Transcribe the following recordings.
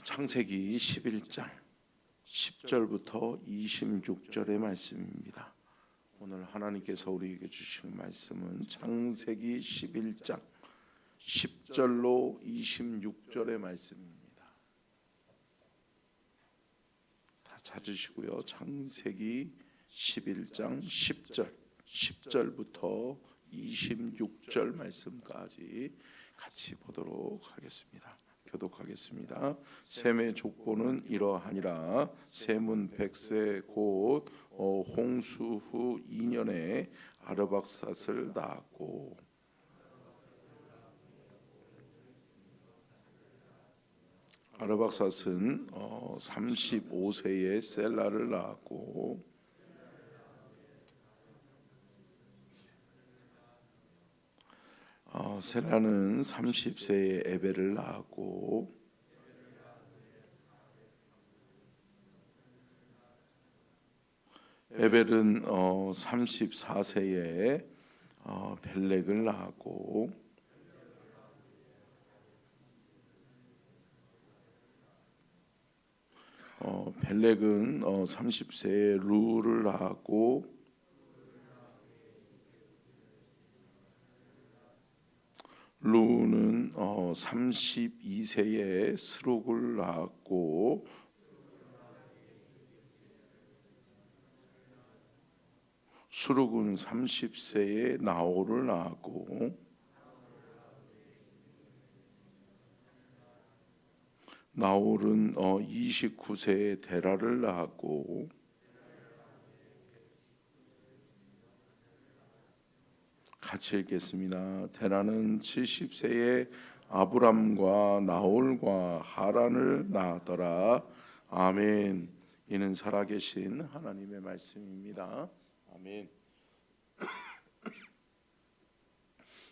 창세기 11장 10절부터 26절의 말씀입니다. 오늘 하나님께서 우리에게 주시는 말씀은 창세기 11장 10절로 26절의 말씀입니다. 다 찾으시고요. 창세기 11장 10절부터 26절 말씀까지 같이 보도록 하겠습니다. 교독하겠습니다. 셈의 족보는 이러하니라. 셈은 100세 곧 홍수 후 2년에 아르박삿을 낳았고, 아르박삿은 35세에 셀라를 낳았고, 셀라는 30세에 에벨을 낳았고, 에벨은 34세에 벨렉을 낳았고, 벨렉은 30세에 루를 낳았고, 루는 32세에 스룩을 낳았고, 스룩은 30세에 나홀을 낳았고, 나홀은 29세에 데라를 낳았고, 같이 읽겠습니다. 데라는 70세에 아브람과 나홀과 하란을 낳았더라. 아멘. 이는 살아계신 하나님의 말씀입니다. 아멘.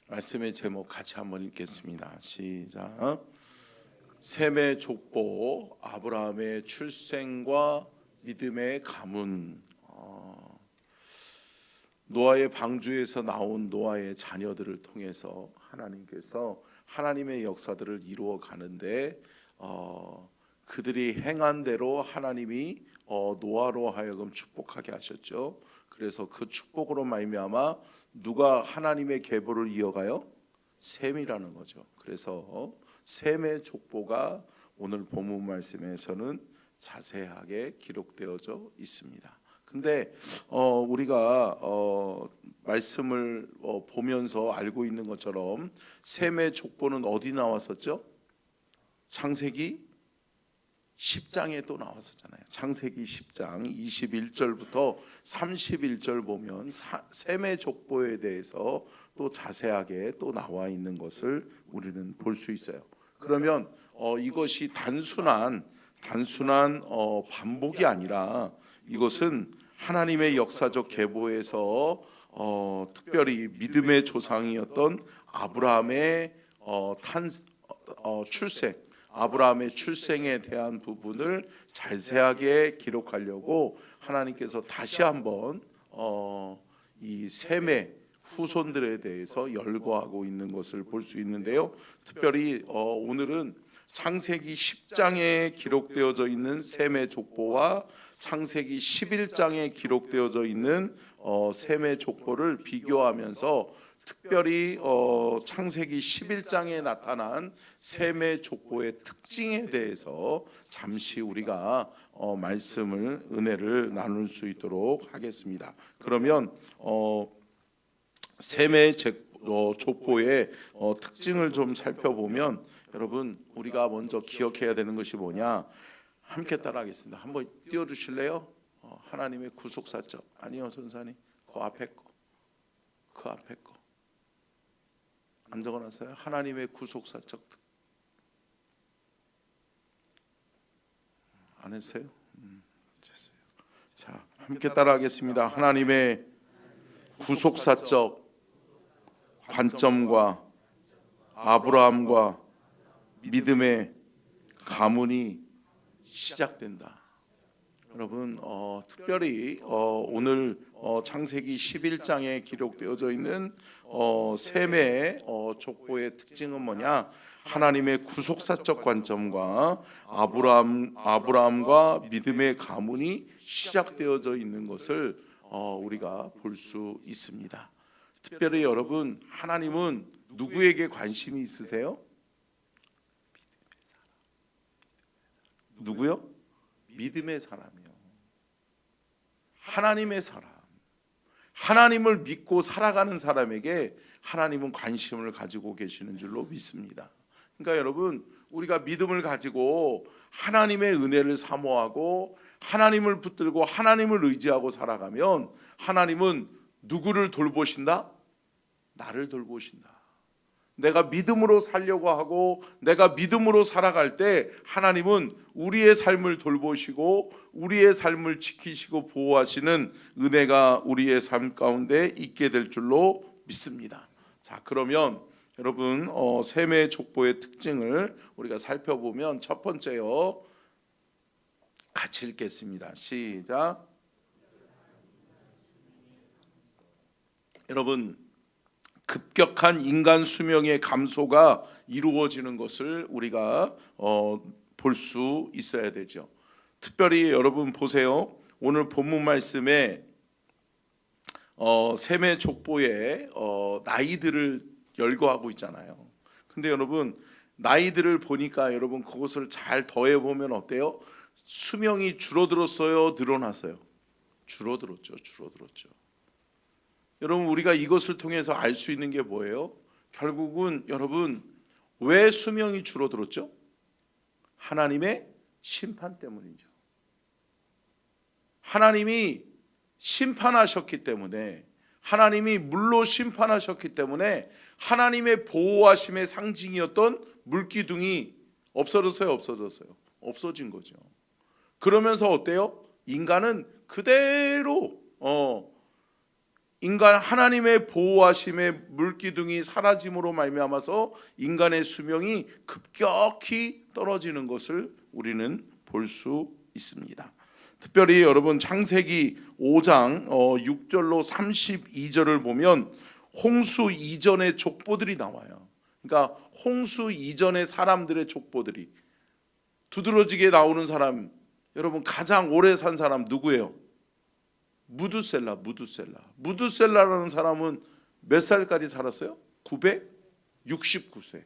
말씀의 제목 같이 한번 읽겠습니다. 시작. 셈의 족보, 아브라함의 출생과 믿음의 가문. 노아의 방주에서 나온 노아의 자녀들을 통해서 하나님께서 하나님의 역사들을 이루어 가는데 그들이 행한 대로 하나님이 노아로 하여금 축복하게 하셨죠. 그래서 그 축복으로 말미암아 누가 하나님의 계보를 이어가요? 셈이라는 거죠. 그래서 셈의 족보가 오늘 본문 말씀에서는 자세하게 기록되어져 있습니다. 근데 우리가 말씀을 보면서 알고 있는 것처럼 셈의 족보는 어디 나왔었죠? 창세기 10장에 또 나왔었잖아요. 창세기 10장 21절부터 31절 보면 셈의 족보에 대해서 또 자세하게 또 나와 있는 것을 우리는 볼 수 있어요. 그러면 이것이 단순한 반복이 아니라 이것은 하나님의 역사적 계보에서 특별히 믿음의 조상이었던 아브라함의 출생, 아브라함의 출생에 대한 부분을 자세하게 기록하려고 하나님께서 다시 한번 이 셈의 후손들에 대해서 열거하고 있는 것을 볼 수 있는데요. 특별히 오늘은 창세기 10장에 기록되어져 있는 셈의 족보와 창세기 11장에 기록되어져 있는 셈의 족보를 비교하면서 특별히 창세기 11장에 나타난 셈의 족보의 특징에 대해서 잠시 우리가 말씀을 은혜를 나눌 수 있도록 하겠습니다. 그러면 셈의 족보의 특징을 좀 살펴보면 여러분 우리가 먼저 기억해야 되는 것이 뭐냐? 함께 따라하겠습니다. 한번 띄워주실래요? 하나님의 구속사적. 아니요 선사님, 그 앞에 거, 그 앞에 거 안 적어놨어요? 하나님의 구속사적. 안 했어요? 됐어요. 자, 함께 따라하겠습니다. 하나님의 구속사적 관점과 아브라함과 믿음의 가문이 시작된다. 여러분 특별히 오늘 창세기 11장에 기록되어져 있는 셈의 족보의 특징은 뭐냐? 하나님의 구속사적 관점과 아브라함과 믿음의 가문이 시작되어져 있는 것을 우리가 볼 수 있습니다. 특별히 여러분, 하나님은 누구에게 관심이 있으세요? 누구요? 믿음의 사람이요. 하나님의 사람. 하나님을 믿고 살아가는 사람에게 하나님은 관심을 가지고 계시는 줄로 믿습니다. 그러니까 여러분, 우리가 믿음을 가지고 하나님의 은혜를 사모하고 하나님을 붙들고 하나님을 의지하고 살아가면 하나님은 누구를 돌보신다? 나를 돌보신다. 내가 믿음으로 살려고 하고 내가 믿음으로 살아갈 때 하나님은 우리의 삶을 돌보시고 우리의 삶을 지키시고 보호하시는 은혜가 우리의 삶 가운데 있게 될 줄로 믿습니다. 자, 그러면 여러분 셈의 족보의 특징을 우리가 살펴보면 첫 번째요, 같이 읽겠습니다. 시작. 여러분, 급격한 인간 수명의 감소가 이루어지는 것을 우리가 볼 수 있어야 되죠. 특별히 여러분 보세요. 오늘 본문 말씀에 셈의 족보에 나이들을 열거하고 있잖아요. 근데 여러분, 나이들을 보니까 여러분 그것을 잘 더해 보면 어때요? 수명이 줄어들었어요, 늘어났어요? 줄어들었죠. 여러분, 우리가 이것을 통해서 알 수 있는 게 뭐예요? 결국은 여러분, 왜 수명이 줄어들었죠? 하나님의 심판 때문이죠. 하나님이 심판하셨기 때문에, 하나님이 물로 심판하셨기 때문에 하나님의 보호하심의 상징이었던 물기둥이 없어졌어요, 없어졌어요? 없어진 거죠. 그러면서 어때요? 인간은 그대로 인간 하나님의 보호하심의 물기둥이 사라짐으로 말미암아서 인간의 수명이 급격히 떨어지는 것을 우리는 볼 수 있습니다. 특별히 여러분 창세기 5장 6절로 32절을 보면 홍수 이전의 족보들이 나와요. 그러니까 홍수 이전의 사람들의 족보들이 두드러지게 나오는 사람, 여러분 가장 오래 산 사람 누구예요? 무두셀라라는 사람은 몇 살까지 살았어요? 969세.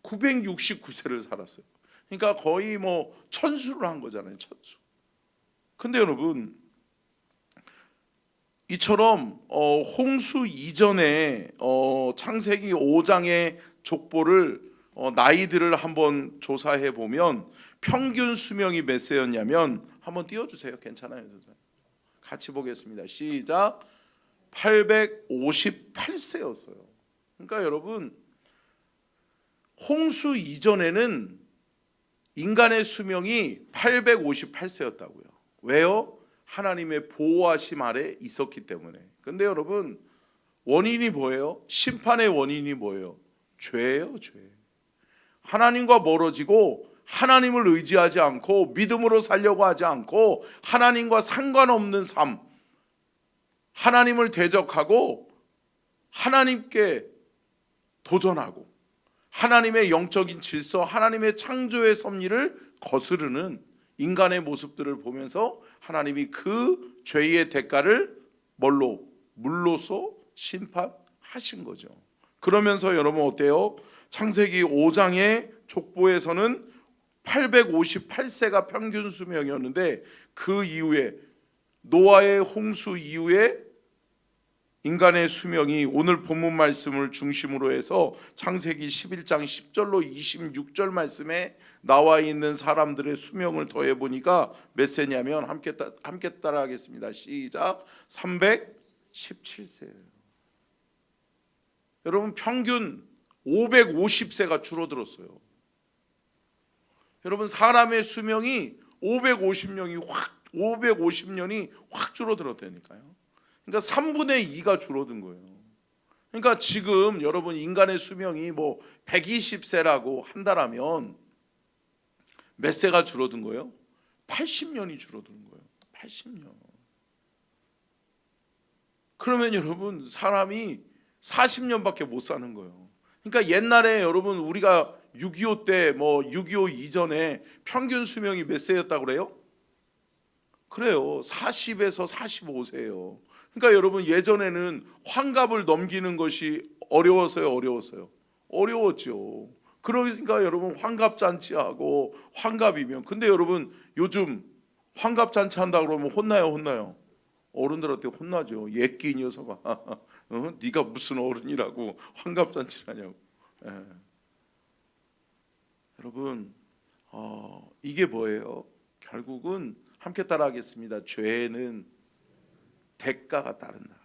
969세를 살았어요. 그러니까 거의 뭐 천수를 한 거잖아요, 천수. 근데 여러분, 이처럼 홍수 이전에 창세기 5장의 족보를 나이들을 한번 조사해 보면 평균 수명이 몇 세였냐면, 한번 띄워주세요. 괜찮아요. 같이 보겠습니다. 시작. 858세였어요. 그러니까 여러분, 홍수 이전에는 인간의 수명이 858세였다고요. 왜요? 하나님의 보호하심 아래 있었기 때문에. 근데 여러분, 원인이 뭐예요? 심판의 원인이 뭐예요? 죄예요, 죄. 하나님과 멀어지고 하나님을 의지하지 않고 믿음으로 살려고 하지 않고 하나님과 상관없는 삶, 하나님을 대적하고 하나님께 도전하고 하나님의 영적인 질서, 하나님의 창조의 섭리를 거스르는 인간의 모습들을 보면서 하나님이 그 죄의 대가를 물로써 심판하신 거죠. 그러면서 여러분 어때요? 창세기 5장의 족보에서는 858세가 평균 수명이었는데, 그 이후에 노아의 홍수 이후에 인간의 수명이 오늘 본문 말씀을 중심으로 해서 창세기 11장 10절로 26절 말씀에 나와 있는 사람들의 수명을 더해 보니까 몇 세냐면, 함께 따라 하겠습니다. 시작. 317세예요. 여러분, 평균 550세가 줄어들었어요. 여러분, 사람의 수명이 550년이 확 줄어들었다니까요. 그러니까 3분의 2가 줄어든 거예요. 그러니까 지금 여러분 인간의 수명이 뭐 120세라고 한다라면 몇 세가 줄어든 거예요? 80년이 줄어든 거예요. 80년. 그러면 여러분 사람이 40년밖에 못 사는 거예요. 그러니까 옛날에 여러분 우리가 6.25 때 뭐 6.25 이전에 평균 수명이 몇 세였다고 그래요? 그래요. 40에서 45세예요. 그러니까 여러분, 예전에는 환갑을 넘기는 것이 어려웠어요, 어려웠어요? 어려웠죠. 그러니까 여러분, 환갑 잔치하고 환갑이면, 근데 여러분 요즘 환갑 잔치 한다 그러면 혼나요, 혼나요? 어른들한테 혼나죠. 예끼 녀석아. 네가 무슨 어른이라고 환갑 잔치를 하냐고. 예. 여러분, 이게 뭐예요? 결국은 함께 따라하겠습니다. 죄는 대가가 따른다.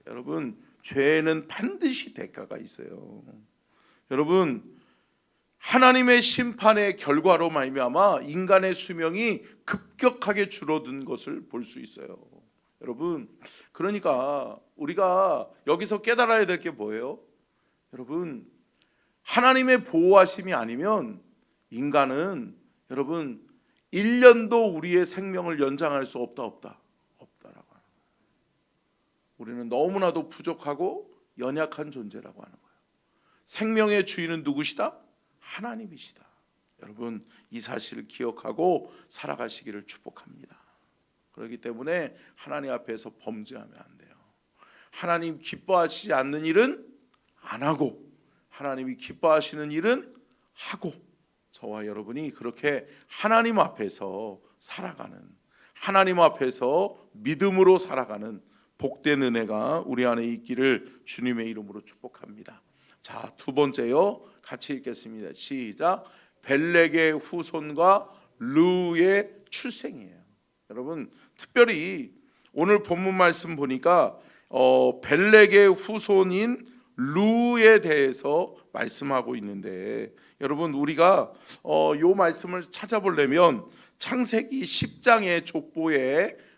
여러분, 죄는 반드시 대가가 있어요. 여러분, 하나님의 심판의 결과로 말미암아 인간의 수명이 급격하게 줄어든 것을 볼 수 있어요. 여러분, 그러니까 우리가 여기서 깨달아야 될 게 뭐예요? 여러분, 하나님의 보호하심이 아니면 인간은 여러분 1년도 우리의 생명을 연장할 수 없다라고 하는 거예요. 우리는 너무나도 부족하고 연약한 존재라고 하는 거예요. 생명의 주인은 누구시다? 하나님이시다. 여러분, 이 사실을 기억하고 살아가시기를 축복합니다. 그렇기 때문에 하나님 앞에서 범죄하면 안 돼요. 하나님 기뻐하시지 않는 일은 안 하고, 하나님이 기뻐하시는 일은 하고, 저와 여러분이 그렇게 하나님 앞에서 살아가는, 하나님 앞에서 믿음으로 살아가는 복된 은혜가 우리 안에 있기를 주님의 이름으로 축복합니다. 자, 두 번째요, 같이 읽겠습니다. 시작. 벨렉의 후손과 르의 출생이에요. 여러분, 특별히 오늘 본문 말씀 보니까 벨렉의 후손인 르에 대해서 말씀하고 있는데, 여러분, 우리가 요 말씀을 찾아보려면 창세기 10장의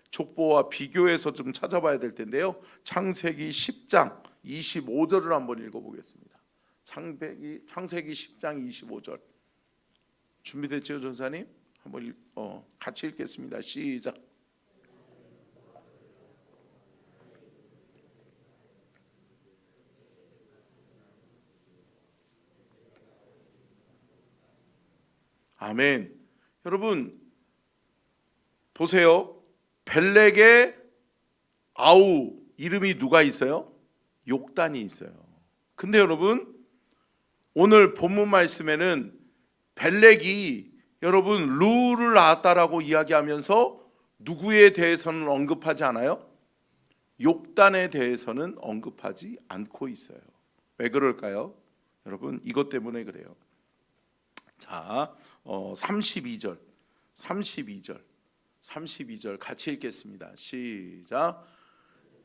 족보와 비교해서 좀 찾아봐야 될 텐데요. 창세기 10장 25절을 한번 읽어보겠습니다. 창세기 10장 25절 준비됐죠, 전사님? 한번 같이 읽겠습니다. 시작. 아멘. 여러분 보세요. 벨렉의 아우 이름이 누가 있어요? 욕단이 있어요. 근데 여러분, 오늘 본문 말씀에는 벨렉이 여러분 르를 낳았다라고 이야기하면서 누구에 대해서는 언급하지 않아요? 욕단에 대해서는 언급하지 않고 있어요. 왜 그럴까요? 여러분, 이것 때문에 그래요. 자, 32절 같이 읽겠습니다. 시작.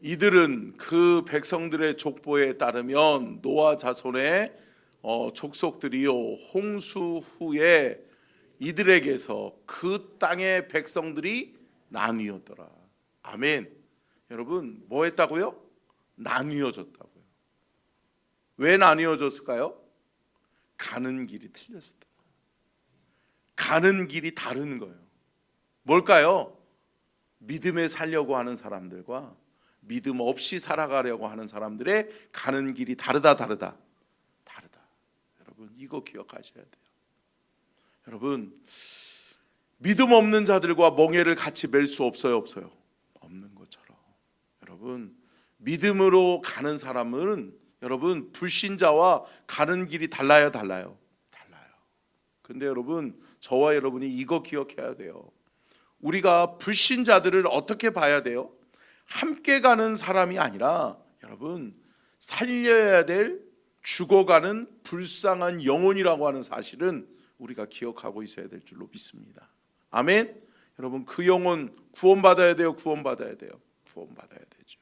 이들은 그 백성들의 족보에 따르면 노아 자손의 족속들이요, 홍수 후에 이들에게서 그 땅의 백성들이 나뉘었더라. 아멘. 여러분, 뭐 했다고요? 나뉘어졌다고요. 왜 나뉘어졌을까요? 가는 길이 틀렸을 때, 가는 길이 다른 거예요. 뭘까요? 믿음에 살려고 하는 사람들과 믿음 없이 살아가려고 하는 사람들의 가는 길이 다르다. 여러분, 이거 기억하셔야 돼요. 여러분, 믿음 없는 자들과 멍에를 같이 맬 수 없어요? 없는 것처럼, 여러분, 믿음으로 가는 사람은 여러분 불신자와 가는 길이 달라요. 근데 여러분, 저와 여러분이 이거 기억해야 돼요. 우리가 불신자들을 어떻게 봐야 돼요? 함께 가는 사람이 아니라 여러분, 살려야 될 죽어가는 불쌍한 영혼이라고 하는 사실은 우리가 기억하고 있어야 될 줄로 믿습니다. 아멘. 여러분, 그 영혼 구원받아야 돼요? 구원받아야 되죠.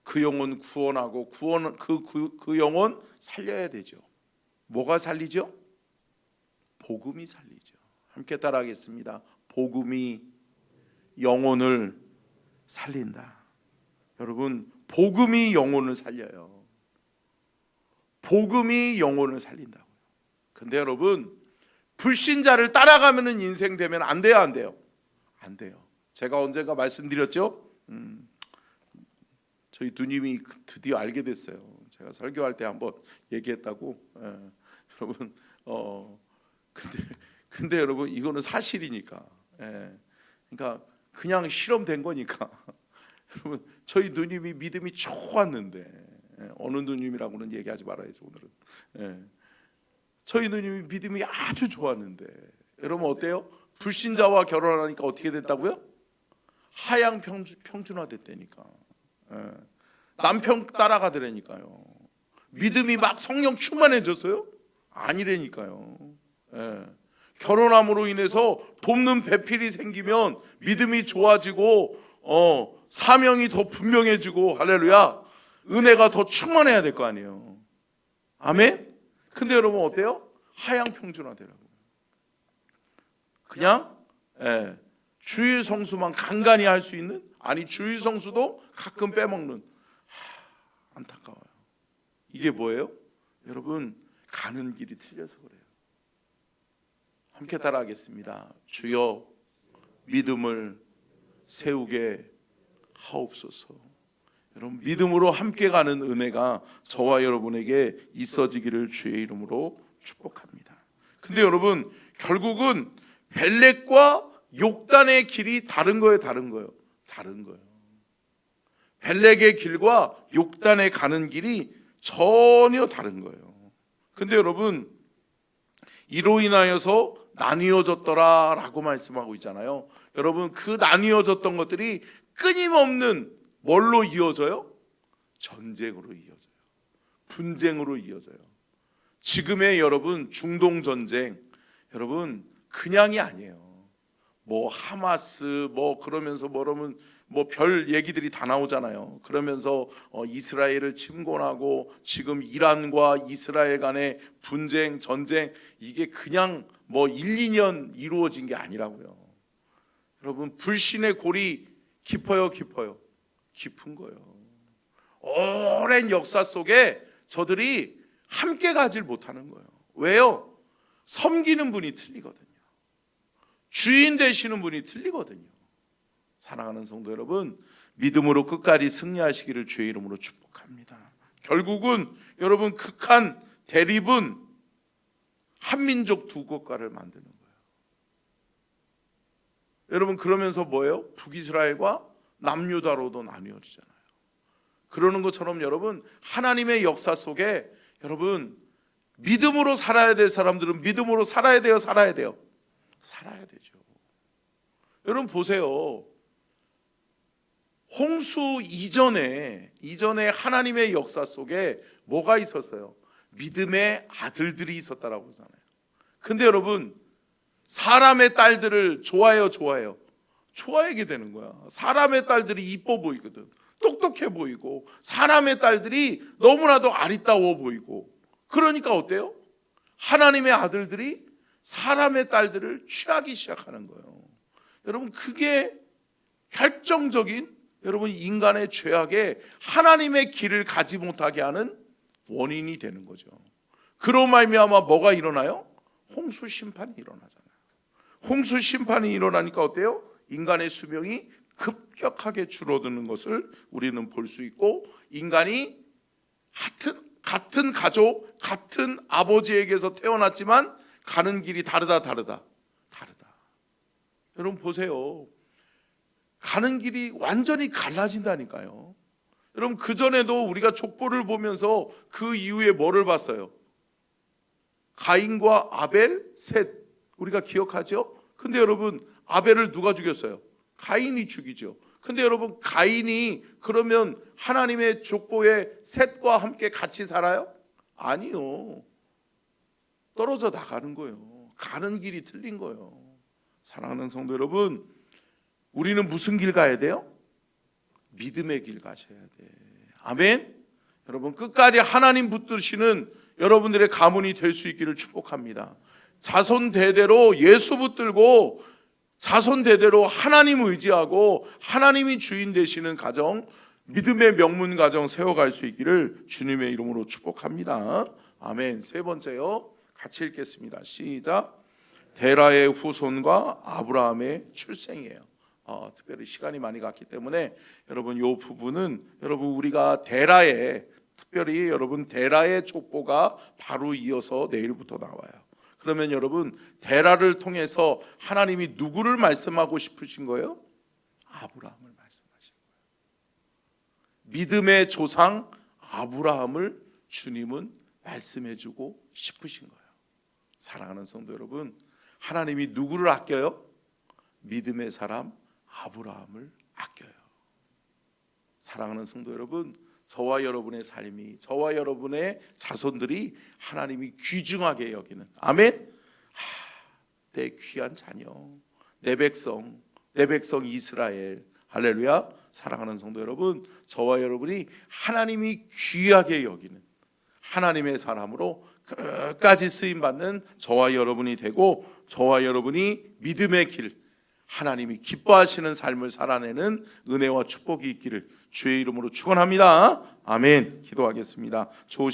그 영혼 구원하고 그 영혼 살려야 되죠. 뭐가 살리죠? 복음이 살리죠. 함께 따라하겠습니다. 복음이 영혼을 살린다. 여러분, 복음이 영혼을 살려요. 복음이 영혼을 살린다고요. 근데 여러분, 불신자를 따라가면은 인생 되면 안 돼요, 안 돼요? 안 돼요. 제가 언젠가 말씀드렸죠? 저희 누님이 드디어 알게 됐어요. 제가 설교할 때 한번 얘기했다고. 여러분, 근데 여러분 이거는 사실이니까. 그러니까 그냥 실험된 거니까. 여러분 저희 누님이 믿음이 좋았는데, 어느 누님이라고는 얘기하지 말아야지 오늘은. 저희 누님이 믿음이 아주 좋았는데, 여러분 어때요? 불신자와 결혼하니까 어떻게 됐다고요? 하향 평준화 됐다니까. 남편 따라가 되라니까요. 믿음이 막 성령 충만해졌어요? 아니라니까요. 결혼함으로 인해서 돕는 배필이 생기면 믿음이 좋아지고 사명이 더 분명해지고, 할렐루야, 은혜가 더 충만해야 될 거 아니에요. 아멘? 근데 여러분 어때요? 하향 평준화되라고. 그냥 주일 성수만 간간히 할 수 있는, 아니 주일 성수도 가끔 빼먹는. 안타까워요. 이게 뭐예요? 여러분 가는 길이 틀려서 그래요. 함께 따라하겠습니다. 주여 믿음을 세우게 하옵소서. 여러분 믿음으로 함께 가는 은혜가 저와 여러분에게 있어지기를 주의 이름으로 축복합니다. 근데 여러분 결국은 벨렉과 욕단의 길이 다른 거예요, 다른 거예요? 다른 거예요. 벨렉의 길과 욕단에 가는 길이 전혀 다른 거예요. 근데 여러분 이로 인하여서 나뉘어졌더라 라고 말씀하고 있잖아요. 여러분 그 나뉘어졌던 것들이 끊임없는 뭘로 이어져요? 전쟁으로 이어져요. 분쟁으로 이어져요. 지금의 여러분 중동 전쟁, 여러분 그냥이 아니에요. 뭐 하마스 그러면서 뭐라면 별 얘기들이 다 나오잖아요. 그러면서 이스라엘을 침공하고 지금 이란과 이스라엘 간의 분쟁, 전쟁, 이게 그냥 1, 2년 이루어진 게 아니라고요. 여러분 불신의 골이 깊어요, 깊어요? 깊은 거예요. 오랜 역사 속에 저들이 함께 가질 못하는 거예요. 왜요? 섬기는 분이 틀리거든요. 주인 되시는 분이 틀리거든요. 사랑하는 성도 여러분, 믿음으로 끝까지 승리하시기를 주의 이름으로 축복합니다. 결국은 여러분 극한 대립은 한민족 두 국가를 만드는 거예요. 여러분 그러면서 뭐예요? 북이스라엘과 남유다로도 나뉘어지잖아요. 그러는 것처럼 여러분 하나님의 역사 속에 여러분 믿음으로 살아야 될 사람들은 믿음으로 살아야 돼요, 살아야 돼요? 살아야 되죠. 여러분 보세요. 홍수 이전에 하나님의 역사 속에 뭐가 있었어요? 믿음의 아들들이 있었다라고 하잖아요. 근데 여러분 사람의 딸들을 좋아해요, 좋아해요? 좋아하게 되는 거야. 사람의 딸들이 이뻐 보이거든. 똑똑해 보이고 사람의 딸들이 너무나도 아리따워 보이고. 그러니까 어때요? 하나님의 아들들이 사람의 딸들을 취하기 시작하는 거예요. 여러분 그게 결정적인 여러분 인간의 죄악에 하나님의 길을 가지 못하게 하는 원인이 되는 거죠. 그로 말미암아 뭐가 일어나요? 홍수 심판이 일어나잖아요. 홍수 심판이 일어나니까 어때요? 인간의 수명이 급격하게 줄어드는 것을 우리는 볼 수 있고, 인간이 같은 가족, 같은 아버지에게서 태어났지만 가는 길이 다르다. 여러분 보세요. 가는 길이 완전히 갈라진다니까요. 여러분 그전에도 우리가 족보를 보면서 그 이후에 뭐를 봤어요? 가인과 아벨, 셋, 우리가 기억하죠? 근데 여러분 아벨을 누가 죽였어요? 가인이 죽이죠. 근데 여러분 가인이 그러면 하나님의 족보에 셋과 함께 같이 살아요? 아니요. 떨어져 나가는 거예요. 가는 길이 틀린 거예요. 사랑하는 성도 여러분, 우리는 무슨 길 가야 돼요? 믿음의 길 가셔야 돼. 아멘. 여러분 끝까지 하나님 붙드시는 여러분들의 가문이 될 수 있기를 축복합니다. 자손 대대로 예수 붙들고 자손 대대로 하나님 의지하고 하나님이 주인 되시는 가정, 믿음의 명문 가정 세워갈 수 있기를 주님의 이름으로 축복합니다. 아멘. 세 번째요, 같이 읽겠습니다. 시작. 데라의 후손과 아브라함의 출생이에요. 특별히 시간이 많이 갔기 때문에 여러분 이 부분은 여러분 우리가 특별히 여러분 데라의 족보가 바로 이어서 내일부터 나와요. 그러면 여러분 데라를 통해서 하나님이 누구를 말씀하고 싶으신 거예요? 아브라함을 말씀하신 거예요. 믿음의 조상 아브라함을 주님은 말씀해주고 싶으신 거예요. 사랑하는 성도 여러분, 하나님이 누구를 아껴요? 믿음의 사람 아브라함을 아껴요. 사랑하는 성도 여러분, 저와 여러분의 삶이, 저와 여러분의 자손들이 하나님이 귀중하게 여기는, 아멘. 내 귀한 자녀, 내 백성 이스라엘, 할렐루야. 사랑하는 성도 여러분, 저와 여러분이 하나님이 귀하게 여기는 하나님의 사람으로 끝까지 쓰임받는 저와 여러분이 되고, 저와 여러분이 믿음의 길, 하나님이 기뻐하시는 삶을 살아내는 은혜와 축복이 있기를 주의 이름으로 축원합니다. 아멘. 기도하겠습니다. 좋으신